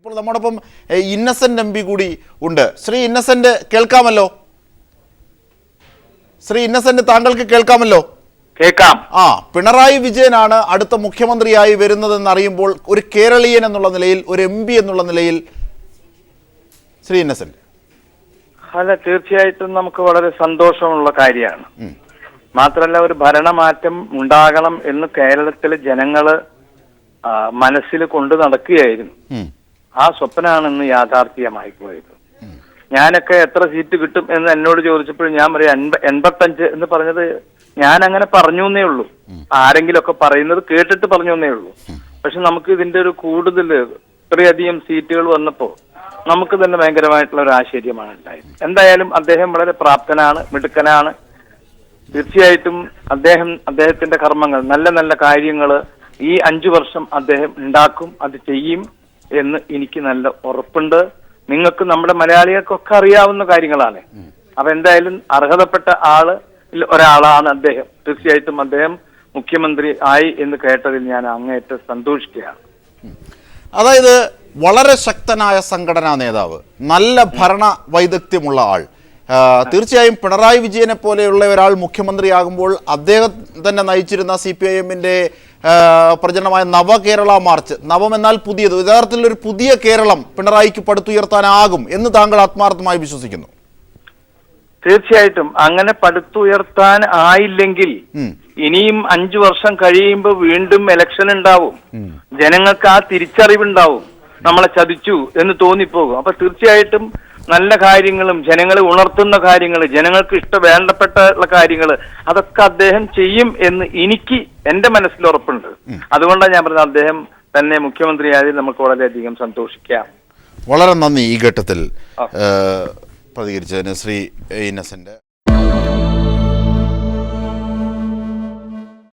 ഇപ്പോൾ നമ്മോടൊപ്പം Innocent M P കൂടി ഉണ്ട്. ശ്രീ ഇന്നസെന്റ് കേൾക്കാമല്ലോ? ശ്രീ ഇന്നസെന്റ് താങ്കൾക്ക് കേൾക്കാമല്ലോ? കേൾക്കാം. പിണറായി വിജയനാണ് അടുത്ത മുഖ്യമന്ത്രിയായി വരുന്നതെന്ന് അറിയുമ്പോൾ ഒരു കേരളീയൻ എന്നുള്ള നിലയിൽ, ഒരു എം പി എന്നുള്ള നിലയിൽ ശ്രീ ഇന്നസെന്റ്? അല്ല, തീർച്ചയായിട്ടും നമുക്ക് വളരെ സന്തോഷമുള്ള കാര്യമാണ്. മാത്രമല്ല, ഒരു ഭരണമാറ്റം ഉണ്ടാകണം എന്ന് കേരളത്തിലെ ജനങ്ങള് മനസ്സിൽ കൊണ്ട് നടക്കുകയായിരുന്നു. ആ സ്വപ്നമാണ് ഇന്ന് യാഥാർത്ഥ്യമായി പോയത്. ഞാനൊക്കെ എത്ര സീറ്റ് കിട്ടും എന്ന് എന്നോട് ചോദിച്ചപ്പോൾ ഞാൻ പറയാം 85 എന്ന് പറഞ്ഞത് ഞാൻ അങ്ങനെ പറഞ്ഞു എന്നേ ഉള്ളൂ. ആരെങ്കിലും ഒക്കെ പറയുന്നത് കേട്ടിട്ട് പറഞ്ഞു എന്നേ ഉള്ളൂ. പക്ഷെ നമുക്ക് ഇതിന്റെ ഒരു കൂടുതൽ ഇത്രയധികം സീറ്റുകൾ വന്നപ്പോ നമുക്ക് തന്നെ ഭയങ്കരമായിട്ടുള്ള ഒരു ആശ്ചര്യമാണ് ഉണ്ടായത്. എന്തായാലും അദ്ദേഹം വളരെ പ്രാപ്തനാണ്, മിടുക്കനാണ്. തീർച്ചയായിട്ടും അദ്ദേഹത്തിന്റെ കർമ്മങ്ങൾ, നല്ല നല്ല കാര്യങ്ങള് ഈ 5 വർഷം അദ്ദേഹം ഉണ്ടാക്കും, അത് ചെയ്യും എന്ന് എനിക്ക് നല്ല ഉറപ്പുണ്ട്. നിങ്ങൾക്ക്, നമ്മുടെ മലയാളികൾക്കൊക്കെ അറിയാവുന്ന കാര്യങ്ങളാണ്. അപ്പൊ എന്തായാലും അർഹതപ്പെട്ട ഒരാളാണ് അദ്ദേഹം. തീർച്ചയായിട്ടും അദ്ദേഹം മുഖ്യമന്ത്രി ആയി എന്ന് കേട്ടതിൽ ഞാൻ അങ്ങേയറ്റം സന്തോഷിക്കുകയാണ്. അതായത് വളരെ ശക്തനായ സംഘടനാ നേതാവ്, നല്ല ഭരണ വൈദഗ്ധ്യമുള്ള ആൾ. തീർച്ചയായും പിണറായി വിജയനെ പോലെയുള്ള ഒരാൾ മുഖ്യമന്ത്രിയാകുമ്പോൾ അദ്ദേഹം തന്നെ നയിച്ചിരുന്ന CPIM-ന്റെ പ്രചരണമായ നവകേരള മാർച്ച്, നവം എന്നാൽ പുതിയത്, യഥാർത്ഥത്തിൽ ഒരു പുതിയ കേരളം പിണറായിക്ക് പടുത്തുയർത്താനാകും എന്ന് താങ്കൾ ആത്മാർത്ഥമായി വിശ്വസിക്കുന്നു? തീർച്ചയായിട്ടും അങ്ങനെ പടുത്തുയർത്താൻ ആയില്ലെങ്കിൽ ഇനിയും 5 വർഷം കഴിയുമ്പോൾ വീണ്ടും ഇലക്ഷൻ ഉണ്ടാവും. ജനങ്ങൾക്ക് ആ തിരിച്ചറിവുണ്ടാവും, നമ്മളെ ചതിച്ചു എന്ന് തോന്നിപ്പോകും. അപ്പൊ തീർച്ചയായിട്ടും നല്ല കാര്യങ്ങളും ജനങ്ങളെ ഉണർത്തുന്ന കാര്യങ്ങൾ, ജനങ്ങൾക്ക് വേണ്ടപ്പെട്ട കാര്യങ്ങൾ, അതൊക്കെ അദ്ദേഹം ചെയ്യും എന്ന് എനിക്ക് എന്റെ മനസ്സിൽ ഉറപ്പുണ്ട്. അതുകൊണ്ടാണ് ഞാൻ പറഞ്ഞത് അദ്ദേഹം തന്നെ മുഖ്യമന്ത്രിയായതിൽ നമുക്ക് വളരെയധികം സന്തോഷിക്കാം. വളരെ നന്ദി ഈ ഘട്ടത്തിൽ പ്രതികരിച്ചതിന് ശ്രീ ഇന്നസെന്റ്.